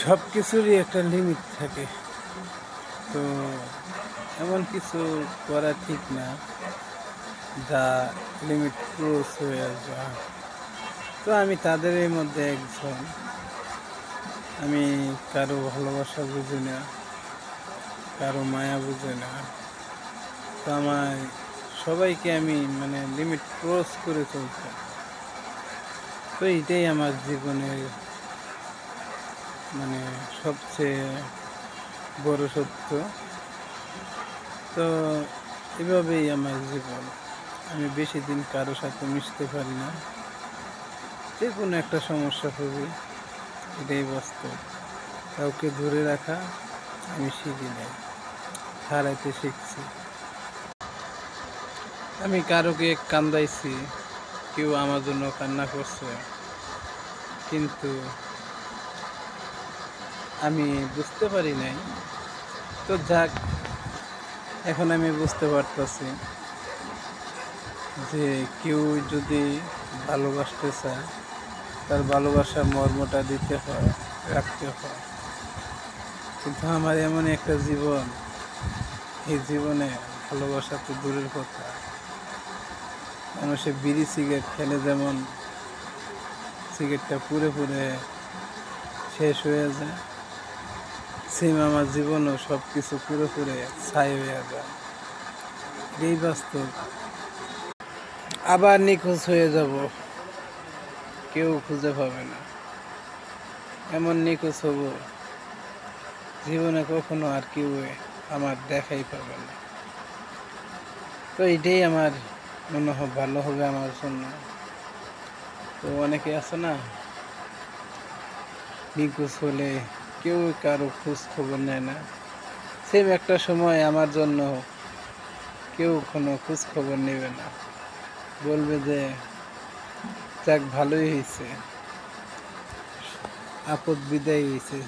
সব কিছুরই একটা লিমিট থাকে। তো এমন কিছু করা ঠিক না যা লিমিট ক্রস হয়ে যায়। তো আমি তাদেরই মধ্যে একজন। আমি কারো ভালোবাসা বুঝি না, কারো মায়া বুঝি না। তো আমার সবাইকে আমি লিমিট ক্রস করে চলতাম। তো এটাই আমার জীবনের সবচেয়ে বড় সত্য। তো এভাবেই আমার জীবন। আমি বেশি দিন কারো সাথে মিশতে পারি না। যে কোনো একটা সমস্যা হবে, এটাই বাস্তব। কাউকে ধরে রাখা আমি শিখি নাই, হারাইতে শিখছি। আমি কারোকে কান্দাইছি, কেউ আমার জন্য কান্না করছে, কিন্তু আমি বুঝতে পারি নাই। তো যাক, এখন আমি বুঝতে পারতেছি যে কেউ যদি ভালোবাসতে চায়, তার ভালোবাসার মর্মটা দিতে হয়, রাখতে হয়। কিন্তু আমার এমন একটা জীবন, এই জীবনে ভালোবাসা তো দূরের কথা। মানুষে বিড়ি সিগারেট খেলে যেমন সিগারেটটা পুড়ে পুড়ে শেষ হয়ে যায়, সেম আমার জীবনও সব কিছু পুরো পুরে ছাই হয়ে যায়। এই বাস্তব। আবার নিখোঁজ হয়ে যাব, কেউ খুঁজে পাবে না। এমন নিখোঁজ হব, জীবনে কখনো আর কেউ আমার দেখাই পাবে না। তো এটাই আমার মনে হয় ভালো হবে আমার জন্য। তো অনেকে আছে না, নিখোঁজ হলে কেউ কারো খোঁজ খবর নেয় না। সেম একটা সময় আমার জন্য কেউ কোনো খোঁজ খবর নেবে না, বলবে যে যাক ভালোই হয়েছে, আপদ বিদায় হয়েছে।